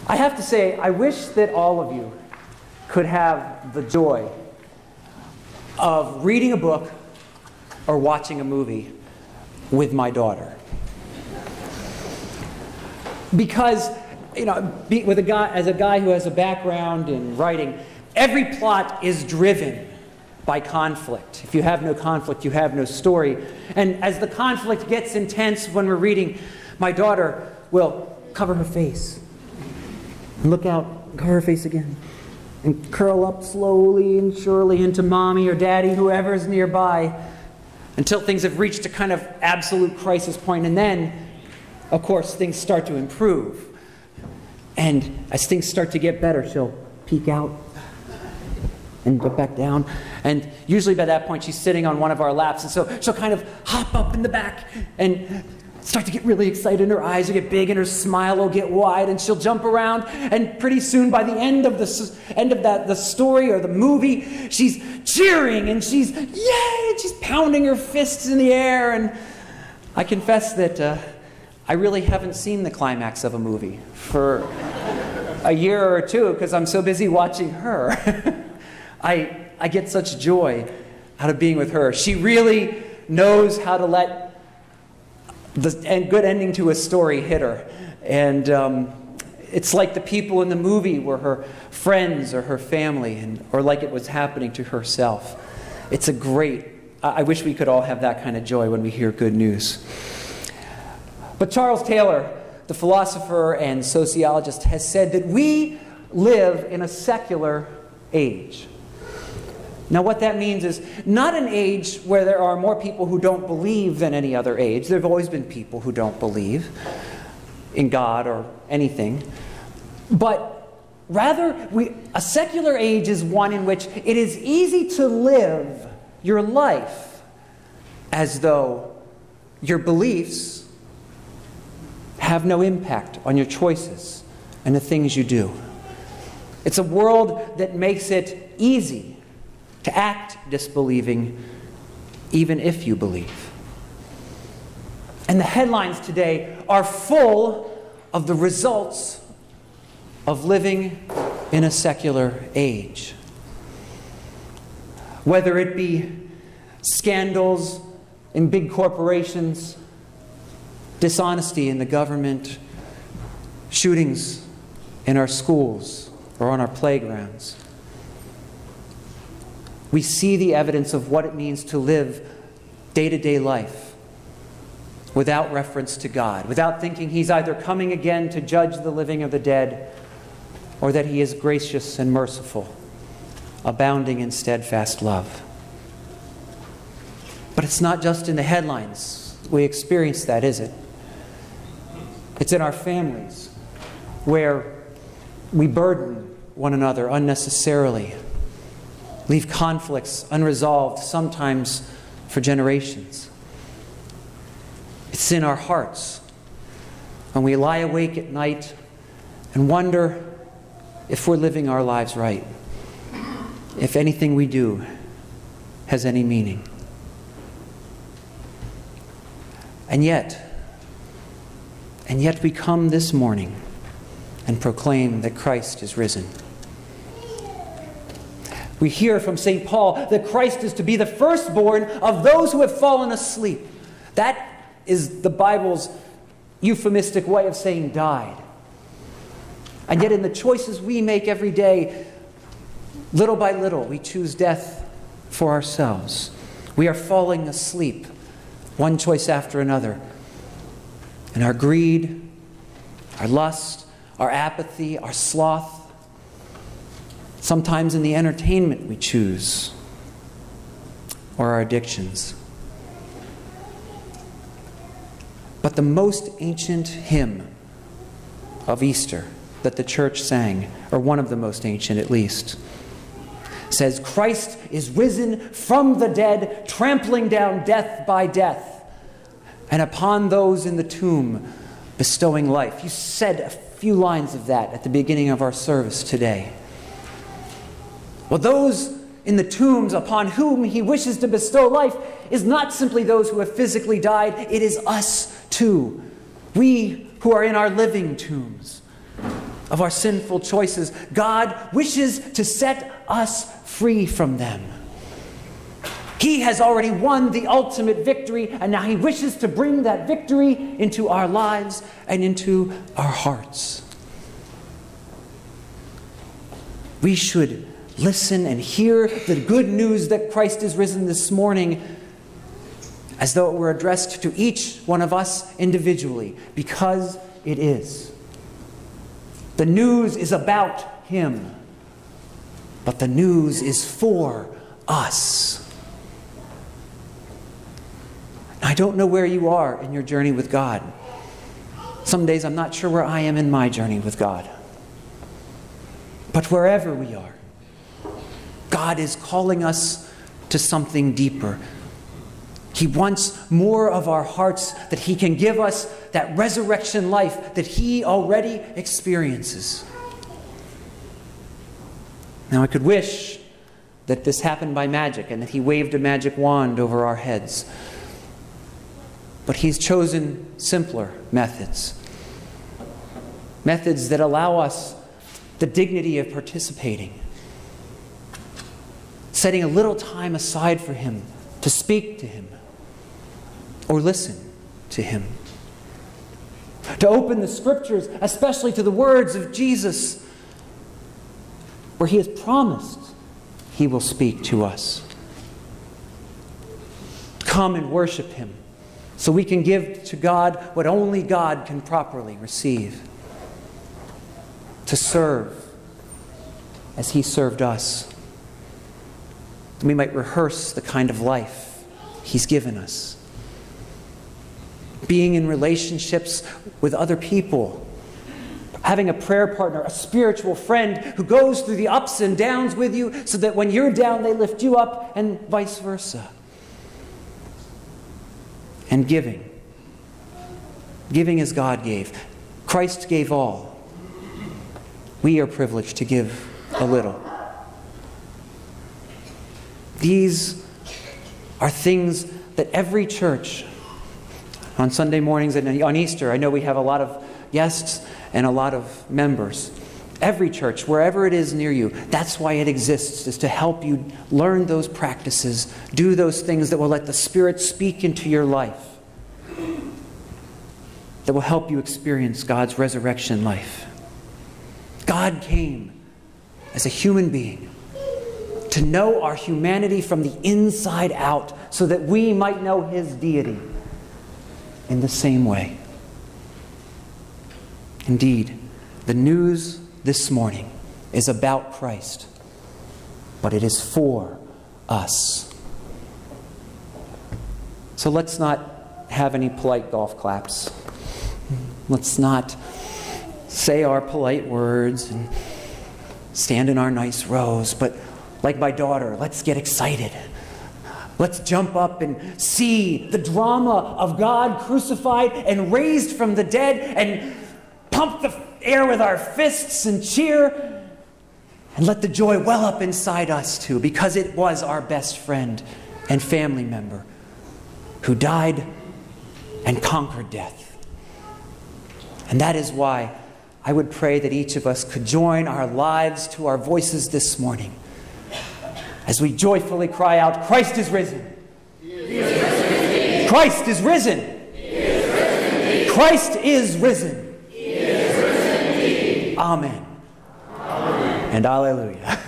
I have to say, I wish that all of you could have the joy of reading a book or watching a movie with my daughter. Because, with as a guy who has a background in writing, every plot is driven by conflict. If you have no conflict, you have no story. And as the conflict gets intense when we're reading, my daughter will cover her face. And look out, cover her face again. And curl up slowly and surely into mommy or daddy, whoever's nearby, until things have reached a kind of absolute crisis point. And then, of course, things start to improve. And as things start to get better, she'll peek out and go back down. And usually by that point, she's sitting on one of our laps. And so she'll kind of hop up in the back and start to get really excited. And her eyes will get big and her smile will get wide. And she'll jump around. And pretty soon, by the end of the story or the movie, she's cheering and she's, yay! And she's pounding her fists in the air. And I confess that I really haven't seen the climax of a movie for a year or two because I'm so busy watching her. I get such joy out of being with her. She really knows how to let the good ending to a story hit her. And it's like the people in the movie were her friends or her family, or like it was happening to herself. It's a great, I wish we could all have that kind of joy when we hear good news. But Charles Taylor, the philosopher and sociologist, has said that we live in a secular age. Now what that means is not an age where there are more people who don't believe than any other age. There have always been people who don't believe in God or anything. But rather, a secular age is one in which it is easy to live your life as though your beliefs have no impact on your choices and the things you do. It's a world that makes it easy to act disbelieving, even if you believe. And the headlines today are full of the results of living in a secular age. Whether it be scandals in big corporations, dishonesty in the government, shootings in our schools or on our playgrounds. We see the evidence of what it means to live day-to-day life without reference to God, without thinking He's either coming again to judge the living or the dead, or that He is gracious and merciful, abounding in steadfast love. But it's not just in the headlines we experience that, is it? It's in our families, where we burden one another unnecessarily, leave conflicts unresolved, sometimes for generations. It's in our hearts when we lie awake at night and wonder if we're living our lives right, if anything we do has any meaning. And yet we come this morning and proclaim that Christ is risen. We hear from St. Paul that Christ is to be the firstborn of those who have fallen asleep. That is the Bible's euphemistic way of saying died. And yet in the choices we make every day, little by little, we choose death for ourselves. We are falling asleep, one choice after another. And our greed, our lust, our apathy, our sloth, sometimes in the entertainment we choose, or our addictions. But the most ancient hymn of Easter that the church sang, or one of the most ancient at least, says, Christ is risen from the dead, trampling down death by death, and upon those in the tomb bestowing life. You said a few lines of that at the beginning of our service today. Well, those in the tombs upon whom He wishes to bestow life is not simply those who have physically died, it is us too. We who are in our living tombs. of our sinful choices. God wishes to set us free from them. He has already won the ultimate victory, and now He wishes to bring that victory into our lives and into our hearts. We should listen and hear the good news that Christ is risen this morning as though it were addressed to each one of us individually, because it is. The news is about Him, but the news is for us. I don't know where you are in your journey with God. Some days I'm not sure where I am in my journey with God. But wherever we are, God is calling us to something deeper. He wants more of our hearts, that He can give us that resurrection life that He already experiences. Now, I could wish that this happened by magic and that He waved a magic wand over our heads. But He's chosen simpler methods. Methods that allow us the dignity of participating. Setting a little time aside for Him to speak to Him or listen to Him. To open the Scriptures, especially to the words of Jesus, where He has promised He will speak to us. Come and worship Him, so we can give to God what only God can properly receive. To serve as He served us. We might rehearse the kind of life He's given us. Being in relationships with other people. Having a prayer partner, a spiritual friend who goes through the ups and downs with you so that when you're down, they lift you up, and vice versa. And giving. Giving as God gave. Christ gave all. We are privileged to give a little. These are things that every church, on Sunday mornings and on Easter, I know we have a lot of guests and a lot of members. Every church, wherever it is near you, that's why it exists, is to help you learn those practices, do those things that will let the Spirit speak into your life, that will help you experience God's resurrection life. God came as a human being to know our humanity from the inside out so that we might know His deity in the same way. Indeed, the news this morning is about Christ, but it is for us. So let's not have any polite golf claps. Let's not say our polite words and stand in our nice rows, but like my daughter, let's get excited. Let's jump up and see the drama of God crucified and raised from the dead and pump the air with our fists and cheer and let the joy well up inside us too, because it was our best friend and family member who died and conquered death. And that is why I would pray that each of us could join our lives to our voices this morning as we joyfully cry out, Christ is risen. He is risen. Christ is risen. He is risen. Christ is risen. He is risen. Amen. Amen. And alleluia.